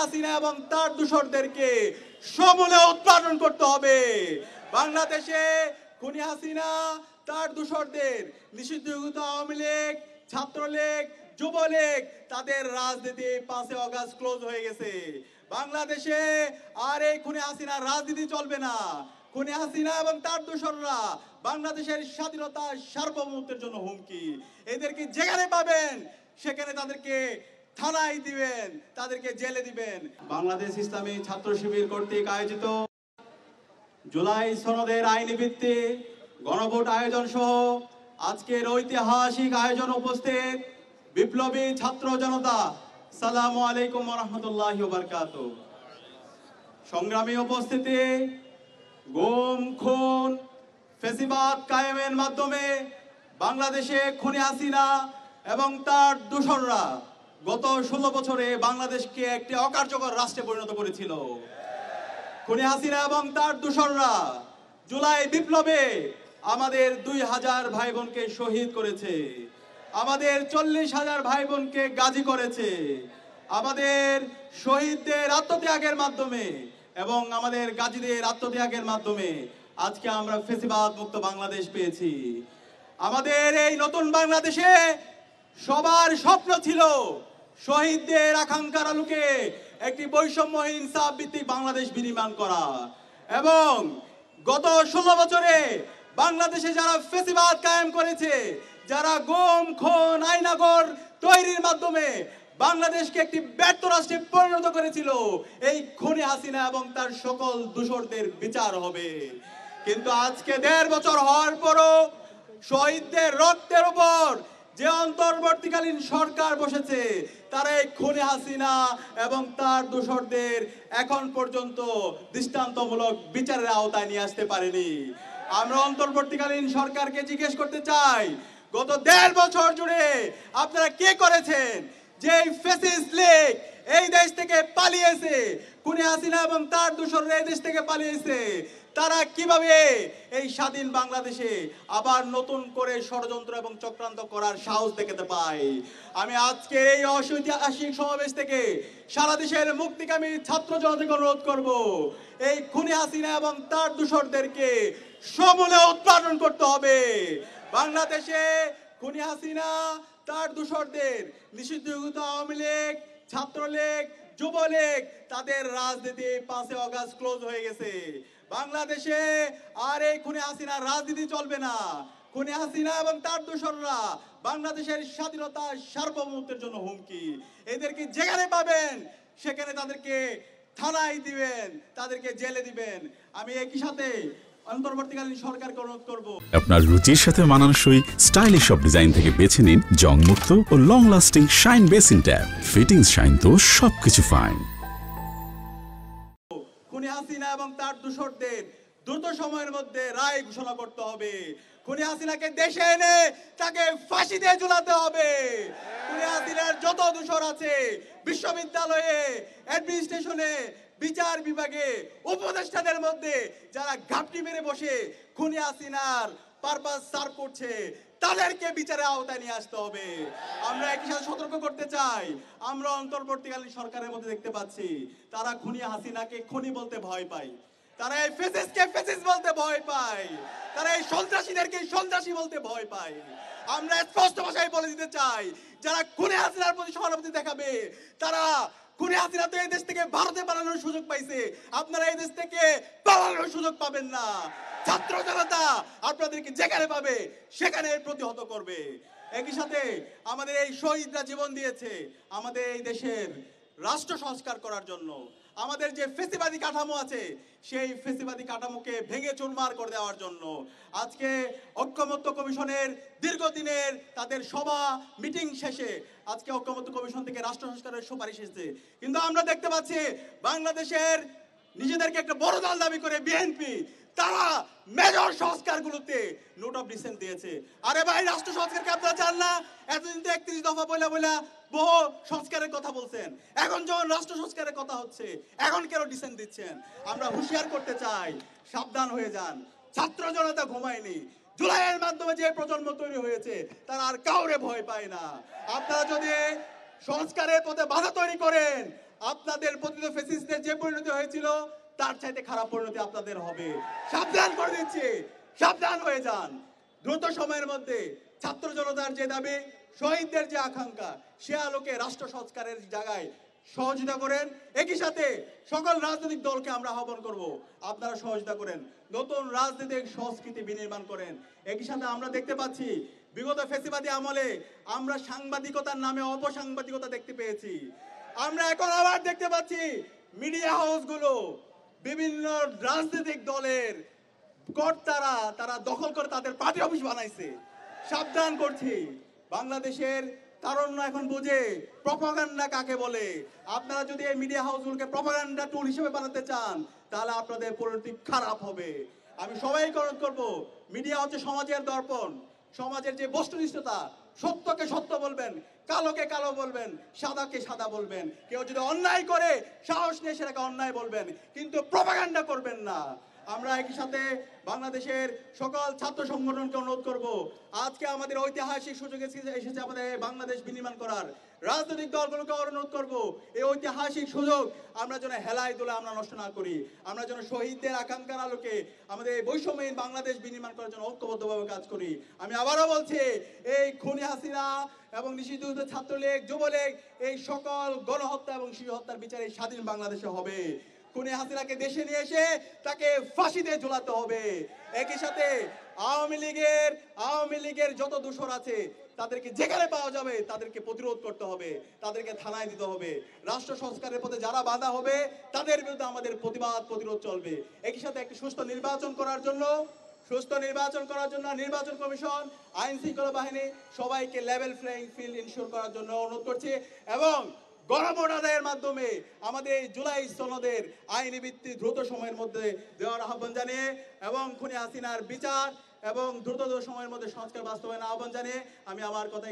হাসিনা এবং তার দূষরদেরকে সমূলে উৎপাদন করতে হবে। বাংলাদেশে খুনি হাসিনা তার দূষরদের নিষিদ্ধ আওয়ামী লীগ, ছাত্রলীগ, যুবলীগ তাদের রাজনীতি 5 আগস্ট ক্লোজ হয়ে গেছে। বাংলাদেশে আর এই খুনি হাসিনার রাজনীতি চলবে না। খুনি হাসিনা এবং তার দূষররা বাংলাদেশের স্বাধীনতা সার্বভৌমত্বের জন্য হুমকি। এদেরকে যেখানে পাবেন সেখানে তাদেরকে থানায় দিবেন, তাদেরকে জেলে দিবেন। বাংলাদেশ ইসলামী ছাত্র শিবির কর্তৃক আয়োজিত জুলাই সনদের আইনি ভিত্তি গণভোট আয়োজন সহ আজকের ঐতিহাসিক আয়োজন উপস্থিত বিপ্লবী ছাত্র জনতা, আসসালামু আলাইকুম ওয়া রাহমাতুল্লাহি ওয়া বারাকাতুহু। সংগ্রামী উপস্থিতি, গুম, খুন, ফ্যাসিবাদ কায়েমের মাধ্যমে বাংলাদেশে খুনি হাসিনা এবং তার দূষররা গত 16 বছরে বাংলাদেশকে একটি অকার্যকর রাষ্ট্রে পরিণত করেছিল। খুনি হাসিনা এবং তার দূষররা জুলাই বিপ্লবে আমাদের 2000 ভাই বোনকে শহীদ করেছে, আমাদের 40,000 ভাই বোনকে গাজী করেছে। আমাদের শহীদদের আত্মত্যাগের মাধ্যমে এবং আমাদের গাজীদের আত্মত্যাগের মাধ্যমে আজকে আমরা ফ্যাসিবাদ মুক্ত বাংলাদেশ পেয়েছি। আমাদের এই নতুন বাংলাদেশে সবার স্বপ্ন ছিল শহীদদের আকাঙ্ক্ষার আলোকে একটি বৈষম্যহীন ইনসাফ ভিত্তিক বাংলাদেশ বিনির্মাণ করা। এবং গত 16 বছরে বাংলাদেশে যারা ফ্যাসিবাদ কায়েম করেছে, যারা গুম, খুন, আয়নাঘর তৈরির মাধ্যমে বাংলাদেশকে একটি ব্যর্থ রাষ্ট্রে পরিণত করেছিল, এই খুনি হাসিনা এবং তার সকল দূষরদের বিচার হবে। কিন্তু আজকে 1.5 বছর হওয়ার পরও শহীদদের রক্তের উপর যে অন্তর্বর্তীকালীন সরকার বসেছে, তারা এই খুনি হাসিনা এবং তার দূষরদের এখন পর্যন্ত দৃষ্টান্তমূলক বিচারের আওতায় নিয়ে আসতে পারেনি। আমরা অন্তর্বর্তীকালীন সরকারকে জিজ্ঞেস করতে চাই, গত 1.5 বছর জুড়ে আপনারা কি করেছেন? যে ফ্যাসিস্ট লীগ এই দেশ থেকে পালিয়েছে, খুনি হাসিনা এবং তার দূষররা এই দেশ থেকে পালিয়েছে, তারা কিভাবে এই স্বাধীন বাংলাদেশে আবার নতুন করে ষড়যন্ত্র এবং চক্রান্ত করার সাহস দেখাতে পায়? আমি আজকে এই ঐতিহাসিক সমাবেশ থেকে সারা দেশের মুক্তিকামী ছাত্র জনতাকে অনুরোধ করব, এই খুনি হাসিনা এবং তার দূষরদেরকে সমূলে উৎপাদন করতে হবে। বাংলাদেশে খুনি হাসিনা তার দূষরদের নিষিদ্ধ আওয়ামী লীগ, ছাত্রলীগ, যুবলীগ তাদের রাজনীতি 5 আগস্ট ক্লোজ হয়ে গেছে। বাংলাদেশে আর এই খুনি হাসিনার রাজনীতি চলবে না। খুনি হাসিনা এবং তার দূষররা বাংলাদেশের স্বাধীনতা সার্বভৌমত্বের জন্য হুমকি। এদেরকে যেখানে পাবেন সেখানে তাদেরকে থানায় দিবেন, তাদেরকে জেলে দিবেন। আমি একই সাথে অন্তর্বর্তীকালীন সরকারকে অনুরোধ করব, আপনার রুচির সাথে মানানসই স্টাইলিশ সব ডিজাইন থেকে বেছে নিন জং মুক্ত ও long lasting shine basin tap. Fittings shine তো সবকিছু ফাইন। খুনি হাসিনা এবং তার দূষরদের দ্রুত সময়ের মধ্যে রায় ঘোষণা করতে হবে। খুনি হাসিনাকে দেশে এনে তাকে ফাঁসি দিয়ে ঝুলাতে হবে। খুনি হাসিনার যত দূষর আছে বিশ্ববিদ্যালয়ে, অ্যাডমিনিস্ট্রেশনে, বিচার বিভাগে, উপদেষ্টাদের মধ্যে যারা ঘাপটি মেরে বসে খুনি হাসিনার পারপাস সার্ভ করছে, তাদেরকে বিচারের আওতায় নিয়ে আসতে হবে। আমরা একই সাথে সতর্ক করতে চাই, আমরা অন্তর্বর্তীকালীন সরকারের মধ্যে দেখতে পাচ্ছি তারা খুনি হাসিনাকে খুনি বলতে ভয় পায়, তারা এই ফ্যাসিস্টকে ফ্যাসিস্ট বলতে ভয় পায়, তারা এই সন্ত্রাসীদেরকে সন্ত্রাসী বলতে ভয় পায়। আমরা স্পষ্ট ভাষায় বলে দিতে চাই, যারা খুনি হাসিনার প্রতি সহানুভূতি দেখাবে, তারা খুনি হাসিনা তো এই দেশ থেকে ভারতে পালানোর সুযোগ পাইছে, আপনারা এই দেশ থেকে পালানোর সুযোগ পাবেন না। ছাত্র জনতা আপনাদেরকে যেখানে পাবে সেখানে প্রতিহত করবে। একই সাথে আমাদের এই শহীদরা জীবন দিয়েছে আমাদের এই দেশের রাষ্ট্র সংস্কার করার জন্য। আমাদের যে ফ্যাসিবাদী কাঠামো আছে সেই ফ্যাসিবাদী কাঠামোকে ভেঙে চুরমার করে দেওয়ার জন্য আজকে ঐক্যমত্য কমিশনের দীর্ঘদিনের তাদের সভা মিটিং শেষে আজকে ঐক্যমত্য কমিশন থেকে রাষ্ট্র সংস্কারের সুপারিশ এসেছে। কিন্তু আমরা দেখতে পাচ্ছি বাংলাদেশের নিজেদেরকে একটা বড় দল দাবি করে বিএনপি, তারা মেজর সংস্কারগুলোতে নোট অফ ডিসেন্ট দিয়েছে। আরে ভাই, রাষ্ট্র সংস্কারকে আপনারা চান না? এতদিন তো 31 দফা বইলা বহু সংস্কারের কথা বলছেন, এখন যখন রাষ্ট্র সংস্কারের কথা হচ্ছে এখন কেন ডিসেন্ট দিচ্ছেন? আমরা হুঁশিয়ার করতে চাই, সাবধান হয়ে যান। ছাত্র জনতা ঘুমায়নি। জুলাইয়ের মাধ্যমে যে প্রজন্ম তৈরি হয়েছে তারা আর কাউরে ভয় পায় না। আপনারা যদি সংস্কারের পথে বাধা তৈরি করেন, আপনাদের পতিত ফ্যাসিস্টদের যে পরিণতি হয়েছিল তার চাইতে খারাপ পরিণতি আপনাদের হবে। সাবধান করে দিচ্ছি, সাবধান হয়ে যান। দ্রুত সময়ের মধ্যে ছাত্র জনতার যে দাবি, শহীদদের যে আকাঙ্ক্ষা, সে আলোকে রাষ্ট্র সংস্কারের জায়গায় সহযোগিতা করেন। একই সাথে সকল রাজনৈতিক দলকে আমরা আহ্বান করব, আপনারা সহযোগিতা করেন, নতুন রাজনৈতিক সংস্কৃতি বিনির্মাণ করেন। একই সাথে আমরা দেখতে পাচ্ছি বিগত ফ্যাসিবাদী আমলে আমরা সাংবাদিকতার নামে অপসাংবাদিকতা দেখতে পেয়েছি। আমরা এখন আবার দেখতে পাচ্ছি মিডিয়া হাউসগুলো বিভিন্ন রাজনৈতিক দলের কর্তারা তারা দখল করে তাদের পার্টি অফিস বানাইছে। সাবধান করছি, বাংলাদেশের তারুণ্য এখন বুঝে প্রপাগান্ডা কাকে বলে। আপনারা যদি এই মিডিয়া হাউসগুলোকে প্রপাগান্ডা টুল হিসেবে বানাতে চান তাহলে আপনাদের পরিণতি খারাপ হবে। আমি সবাইকে অনুরোধ করব, মিডিয়া হচ্ছে সমাজের দর্পণ, সমাজের যে বস্তুনিষ্ঠতা, সত্যকে সত্য বলবেন, কালোকে কালো বলবেন, সাদাকে সাদা বলবেন। কেউ যদি অন্যায় করে সাহস নিয়ে সেটাকে অন্যায় বলবেন, কিন্তু প্রপাগান্ডা করবেন না। আমরা একই সাথে বাংলাদেশের সকল ছাত্র সংগঠনকে অনুরোধ করব, আজকে আমাদের ঐতিহাসিক সুযোগ এসেছে আমাদের বাংলাদেশ বিনির্মাণ করার। রাজনৈতিক দলগুলোকে অনুরোধ করব, এই ঐতিহাসিক সুযোগ আমরা যেন হেলায় দোলে আমরা নষ্ট না করি। আমরা যেন শহীদদের আকাঙ্ক্ষার আলোকে আমাদের এই বৈষম্যহীন বাংলাদেশ বিনির্মাণ করার জন্য ঐক্যবদ্ধভাবে কাজ করি। আমি আবারও বলছি, এই খুনি হাসিনা এবং নিষিদ্ধ ছাত্রলীগ, যুবলীগ, এই সকল গণহত্যা এবং শিশু হত্যার বিচার এই স্বাধীন বাংলাদেশে হবে। খুনি হাসিনাকে দেশে নিয়ে এসে তাকে ফাঁসিতে ঝুলাতে হবে। একই সাথে আওয়ামী লীগের যত দোষর আছে তাদেরকে যেখানে পাওয়া যাবে তাদেরকে প্রতিরোধ করতে হবে, তাদেরকে থানায় দিতে হবে। রাষ্ট্র সংস্কারের পথে যারা বাধা হবে তাদের বিরুদ্ধে আমাদের প্রতিরোধ চলবে। একই সাথে একটি সুস্থ নির্বাচন করার জন্য নির্বাচন কমিশন, আইন শৃঙ্খলা বাহিনী সবাইকে লেভেল প্লেইং ফিল্ড ইনশিওর করার জন্য অনুরোধ করছি এবং গণভোট আদায়ের মাধ্যমে আমাদের এই জুলাই সনদের আইনি ভিত্তি দ্রুত সময়ের মধ্যে দেওয়ার আহ্বান জানিয়ে এবং খুনি হাসিনার বিচার এবং দ্রুত সময়ের মধ্যে সংস্কার বাস্তবায়নের আহ্বান জানিয়ে আমি আমার কথা